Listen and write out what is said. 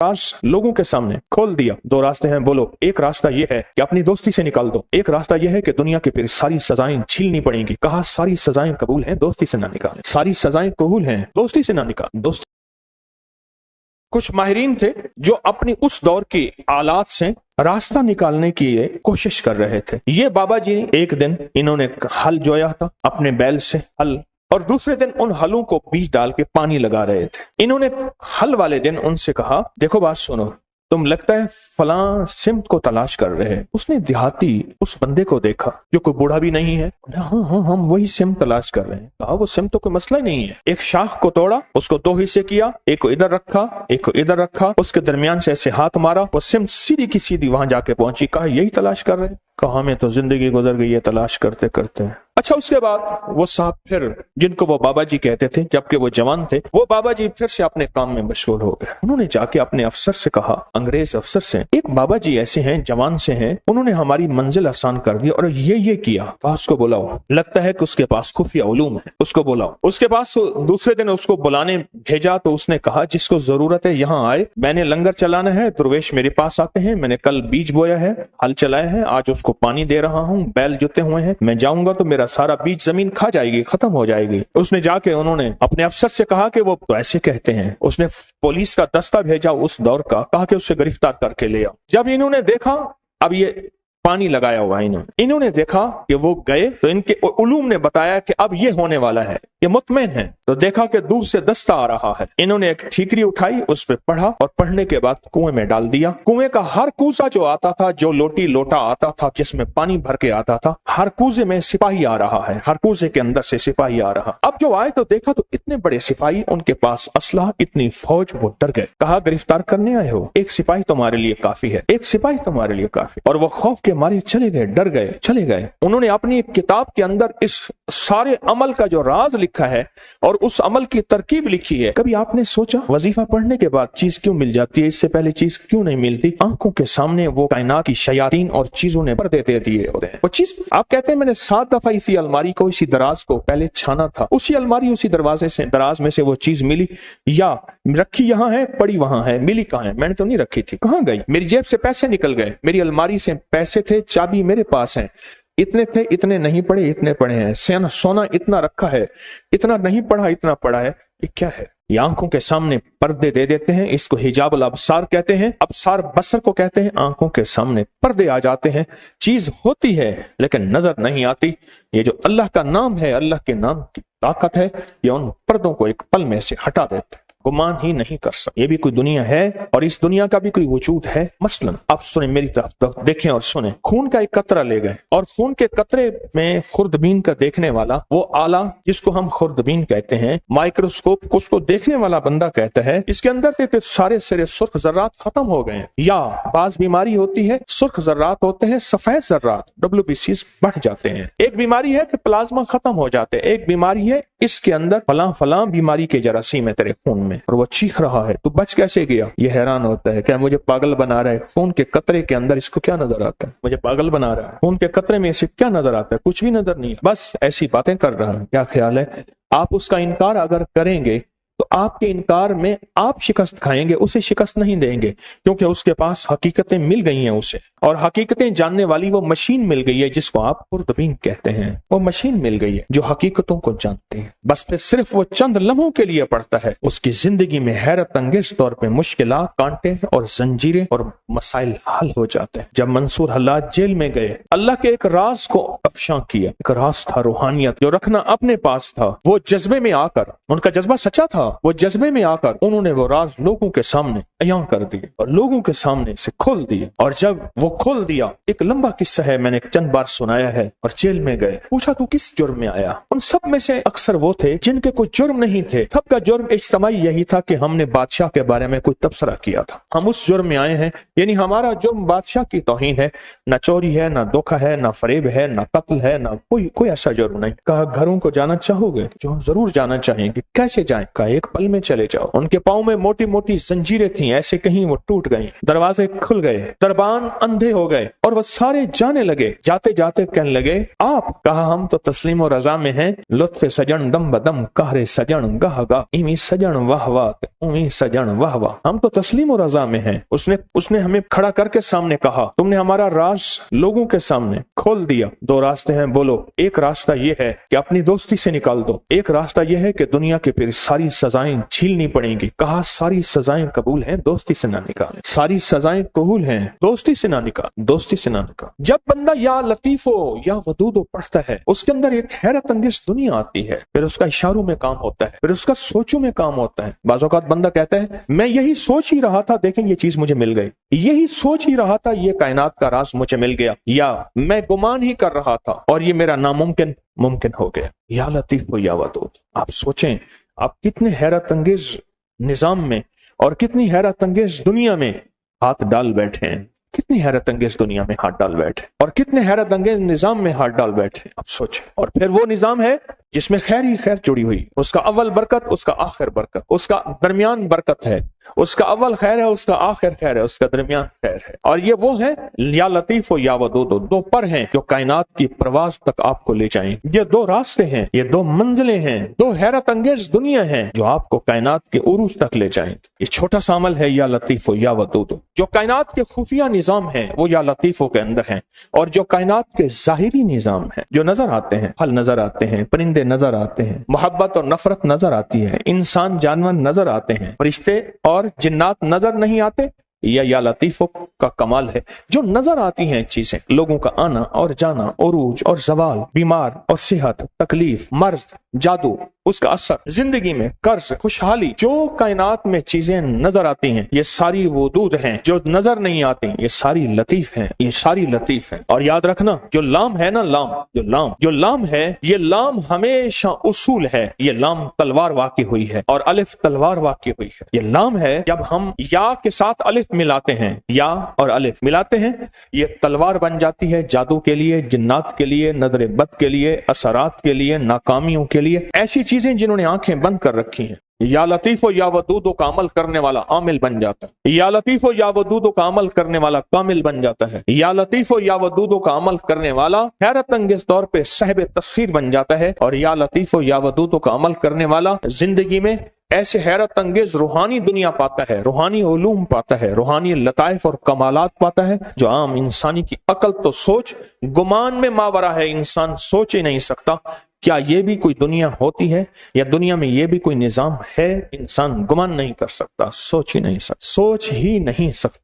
राज लोगों के सामने खोल दिया। दो रास्ते हैं, बोलो। एक रास्ता ये है कि अपनी दोस्ती से निकाल दो, एक रास्ता ये है कि दुनिया की फिर सारी सजाएं झीलनी पड़ेंगी। कहा सारी सजाएं कबूल हैं, दोस्ती से ना निकालें। सारी सजाएं कबूल हैं, दोस्ती से ना निकालें। दोस्ती। कुछ माहिरीन थे जो अपनी उस दौर की आलात से रास्ता निकालने की कोशिश कर रहे थे। ये बाबा जी एक दिन इन्होंने हल जोया था अपने बैल से हल, और दूसरे दिन उन हलों को बीज डाल के पानी लगा रहे थे। इन्होंने हल वाले दिन उनसे कहा, देखो बात सुनो, तुम लगता है फलां सिमत को तलाश कर रहे हैं। उसने देहाती उस बंदे को देखा जो कोई बूढ़ा भी नहीं है। हाँ हाँ हम वही सिमत तलाश कर रहे हैं। कहा वो सिमत तो कोई मसला ही नहीं है। एक शाख को तोड़ा, उसको दो हिस्से किया, एक को इधर रखा, एक को इधर रखा, उसके दरमियान से ऐसे हाथ मारा, वो सिमत सीधी की सीधी वहां जाके पहुंची। कहा यही तलाश कर रहे हैं। कहा हमें तो जिंदगी गुजर गई है तलाश करते करते। अच्छा, उसके बाद वो साहब फिर, जिनको वो बाबा जी कहते थे जबकि वो जवान थे, वो बाबा जी फिर से अपने काम में मशगूल हो गए। उन्होंने जाके अपने अफसर से कहा, अंग्रेज अफसर से, एक बाबा जी ऐसे हैं, जवान से हैं, उन्होंने हमारी मंजिल आसान कर दी और ये किया। कहा उसको बुलाओ, लगता है कि उसके पास खुफिया उलूम है, उसको बुलाओ। उसके पास दूसरे दिन उसको बुलाने भेजा तो उसने कहा जिसको जरूरत है यहाँ आए, मैंने लंगर चलाना है, दुर्वेश मेरे पास आते हैं, मैंने कल बीज बोया है, हल चलाया है, आज उसको पानी दे रहा हूँ, बैल जुते हुए हैं, मैं जाऊंगा तो मेरा सारा बीज जमीन खा जाएगी, खत्म हो जाएगी। उसने जाके उन्होंने अपने अफसर से कहा कि वो तो ऐसे कहते हैं। उसने पुलिस का दस्ता भेजा उस दौर का, कहा कि उससे गिरफ्तार करके ले आओ। जब इन्होंने देखा अब ये पानी लगाया हुआ, इन्होंने देखा कि वो गए तो इनके उलूम ने बताया कि अब ये होने वाला है, ये मुतमईन है। तो देखा कि दूर से दस्ता आ रहा है। इन्होंने एक ठीकरी उठाई, उस पर पढ़ा और पढ़ने के बाद कुएं में डाल दिया। कुएं का हर कूसा जो आता था, जो लोटी लोटा आता था जिसमें पानी भर के आता था, हर कूजे में सिपाही आ रहा है, हर कूजे के अंदर से सिपाही आ रहा। अब जो आए तो देखा तो इतने बड़े सिपाही, उनके पास असलहा, इतनी फौज, वो डर गए। कहा गिरफ्तार करने आए हो, एक सिपाही तुम्हारे लिए काफी है, एक सिपाही तुम्हारे लिए काफी। और वो खौफ के मारे चले गए, डर गए, चले गए। उन्होंने अपनी एक किताब के अंदर इस सारे अमल का जो राज लिखा है और उस अमल की तरकीब लिखी है। कभी आपने सोचा वजीफा पढ़ने के बाद चीज क्यों मिल जाती है, इससे पहले चीज क्यों नहीं मिलती? आंखों के सामने वो कायनात की शयातीन और चीजों ने पर्दे दे दिए होते हैं। वो चीज आप कहते हैं मैंने 7 दफा इसी अलमारी को, इसी दराज को पहले छाना था, उसी अलमारी उसी दरवाजे से, दराज में से वो चीज मिली, या रखी यहाँ है, पड़ी वहां है, मिली कहाँ है? मैंने तो नहीं रखी थी, कहाँ गई? मेरी जेब से पैसे निकल गए, मेरी अलमारी से पैसे थे, चाबी मेरे पास है, इतने थे, इतने नहीं पड़े, इतने पड़े हैं, सोना इतना रखा है, इतना नहीं पड़ा, इतना पड़ा है। ये क्या है? ये आंखों के सामने पर्दे दे देते हैं। इसको हिजाबुल अबसार कहते हैं। अबसार बसर को कहते हैं। आंखों के सामने पर्दे आ जाते हैं, चीज होती है लेकिन नजर नहीं आती। ये जो अल्लाह का नाम है, अल्लाह के नाम की ताकत है, ये उन पर्दों को एक पल में से हटा देते हैं, गुमान ही नहीं कर सकते। ये भी कोई दुनिया है और इस दुनिया का भी कोई वजूद है। मसलन आप सुने, मेरी तरफ देखें और सुने। खून का एक कतरा ले गए और खून के कतरे में खुर्दबीन का देखने वाला, वो आला जिसको हम खुर्दबीन कहते हैं, माइक्रोस्कोप उसको देखने वाला बंदा कहता है इसके अंदर के सारे सिरे सुर्ख जर्रात खत्म हो गए हैं। या बाज बीमारी होती है, सुर्ख जर्रात होते हैं, सफेद जर्रात WBCs बढ़ जाते हैं। एक बीमारी है कि प्लाज्मा खत्म हो जाते हैं। एक बीमारी है इसके अंदर फलां बीमारी के जरासीम है तेरे खून में, और वो चीख रहा है, तू बच कैसे गया? ये हैरान होता है, क्या मुझे पागल बना रहा है? खून के कतरे के अंदर इसको क्या नजर आता है? मुझे पागल बना रहा है। खून के कतरे में इसे क्या नजर आता है? कुछ भी नजर नहीं, बस ऐसी बातें कर रहा है। क्या ख्याल है? आप उसका इनकार अगर करेंगे तो आपके इनकार में आप शिकस्त खाएंगे, उसे शिकस्त नहीं देंगे, क्योंकि उसके पास हकीकतें मिल गई हैं उसे, और हकीकतें जानने वाली वो मशीन मिल गई है जिसको आप खुर्दबीन कहते हैं। वो मशीन मिल गई है जो हकीकतों को जानती है। बस फिर सिर्फ वो चंद लम्हों के लिए पढ़ता है, उसकी जिंदगी में हैरत अंगेज तौर पे मुश्किलात, कांटे और जंजीरें और मसाइल हल हो जाते हैं। जब मंसूर हल्लाज जेल में गए, अल्लाह के एक राज को अफशां किया। एक राज था, रूहानियत, जो रखना अपने पास था। वो जज्बे में आकर, उनका जज्बा सच्चा था, वो जज्बे में आकर उन्होंने वो राज लोगों के सामने अयां कर दिए और लोगों के सामने से खोल दिए। और जब वो खोल दिया, एक लंबा किस्सा है, मैंने चंद बार सुनाया है। और जेल में गए, पूछा तू किस जुर्म में आया? उन सब में से अक्सर वो थे जिनके कोई जुर्म नहीं थे। सबका जुर्म इज्तिमाई यही था कि हमने बादशाह के बारे में कोई तबसरा किया था, हम उस जुर्म में आए हैं। यानी हमारा जुर्म बादशाह की तौहीन है, न चोरी है, न धोखा है, न फरेब है, न कत्ल है, न कोई ऐसा जुर्म नहीं। कहा घरों को जाना चाहोगे? जो जरूर जाना चाहेंगे। कैसे जाएं? कहा एक पल में चले जाओ। उनके पाँव में मोटी मोटी जंजीरें थीं, ऐसे कहीं वो टूट गई, दरवाजे खुल गए, दरबान अंधे हो गए और वो सारे जाने लगे। जाते जाते कहने लगे आप। कहा हम तो तस्लीम और रजा में हैं, लुत्फ सजन दम बदम कहरे सजन गह गा इमी सजन वाह वाह उमी सजन वाह वाह। हम तो तस्लीम और रजा में हैं। उसने हमें खड़ा करके सामने कहा, तुमने हमारा राज लोगों के सामने खोल दिया। दो रास्ते हैं, बोलो। एक रास्ता ये है कि अपनी दोस्ती से निकाल दो, एक रास्ता ये है कि दुनिया के फिर सारी सजाएं झीलनी पड़ेंगी। कहा सारी सजाएं कबूल हैं, दोस्ती से ना निकालें। सारी सजाएं कबूल हैं, दोस्ती से ना निकाल, दोस्ती से ना निकाल। जब बंदा या लतीफो या वदूदो पढ़ता है, उसके अंदर एक हैरत अंगेज दुनिया आती है, फिर उसका इशारों में काम होता है, फिर उसका सोचों में काम होता है। बाज़ औक़ात बंदा कहता है मैं यही सोच ही रहा था, देखें ये चीज मुझे मिल गई, यही सोच ही रहा था, ये कायनात का राज मुझे मिल गया, या मैं गुमान ही कर रहा था और ये मेरा नामुमकिन मुमकिन हो गया। या लतीफ या वदूद। आप सोचें, आप कितने हैरत अंगेज निजाम में और कितनी हैरत अंगेज दुनिया में हाथ डाल बैठे हैं, कितनी हैरत अंगेज दुनिया में हाथ डाल बैठे और कितने हैरत अंगेज निजाम में हाथ डाल बैठे। आप सोचें। और फिर वो निजाम है जिसमें खैर ही खैर जुड़ी हुई, उसका अव्वल बरकत, उसका आखिर बरकत, उसका दरमियान बरकत है, उसका अव्वल खैर है, उसका आखिर खैर है, उसका दरमियान खैर है। और ये वो है या लतीफ या वदूद, दो पर हैं जो कायनात की प्रवास तक आपको ले जाएंगे। ये दो रास्ते हैं, ये दो मंजिलें हैं, दो हैरत अंगेज दुनिया हैं जो आपको कायनात के उरूज तक ले जाएंगे। ये छोटा सा अमल है या लतीफ या वदूद। जो कायनात के खुफिया निजाम है वो या लतीफों के अंदर है, और जो कायनात के जाहिरी निजाम है, जो नजर आते हैं, फल नजर आते हैं, परिंदे नजर आते हैं, मोहब्बत और नफरत नजर आती है, इंसान जानवर नजर आते हैं, फरिश्ते और जिन्नात नजर नहीं आते, या लतीफों का कमाल है। जो नजर आती हैं चीजें, लोगों का आना और जाना, उरूज और जवाल, बीमार और सेहत, तकलीफ, मर्ज, जादू, उसका असर, जिंदगी में कर्ज, खुशहाली, जो कायनात में चीजें नजर आती हैं ये सारी वजूद हैं। जो नजर नहीं आती ये सारी लतीफ हैं, ये सारी लतीफ हैं। और याद रखना, जो लाम है ना, जो लाम है, ये लाम हमेशा उसूल है। ये लाम तलवार वाक़ई हुई है और अलिफ तलवार वाक़ई हुई है। ये लाम है, जब हम या के साथ अलिफ मिलाते हैं, या और अलिफ मिलाते हैं, ये तलवार बन जाती है जादू के लिए, जिन्नात के लिए, नजर बद के लिए, असरात के लिए, नाकामियों के लिए, ऐसी चीजें जिन्होंने आंखें बंद कर रखी हैं। या लतीफो या वदूदो का अमल करने वाला आमिल बन जाता है। या लतीफो या वदूदो का अमल करने वाला कामिल बन जाता है। या लतीफो या वदूदो का अमल करने वाला हैरत अंगेज तौर पे साहिब तस्खीर बन जाता है। और या लतीफो या वदूदो का अमल करने वाला जिंदगी में ऐसे हैरत अंगेज रूहानी दुनिया पाता है, रूहानी उलूम पाता है, रूहानी लताइफ और कमालात पाता है, जो आम इंसानी की अकल तो सोच गुमान में मावरा है। इंसान सोच ही नहीं सकता क्या ये भी कोई दुनिया होती है, या दुनिया में ये भी कोई निजाम है। इंसान गुमान नहीं कर सकता, सोच ही नहीं सकता, सोच ही नहीं सकता।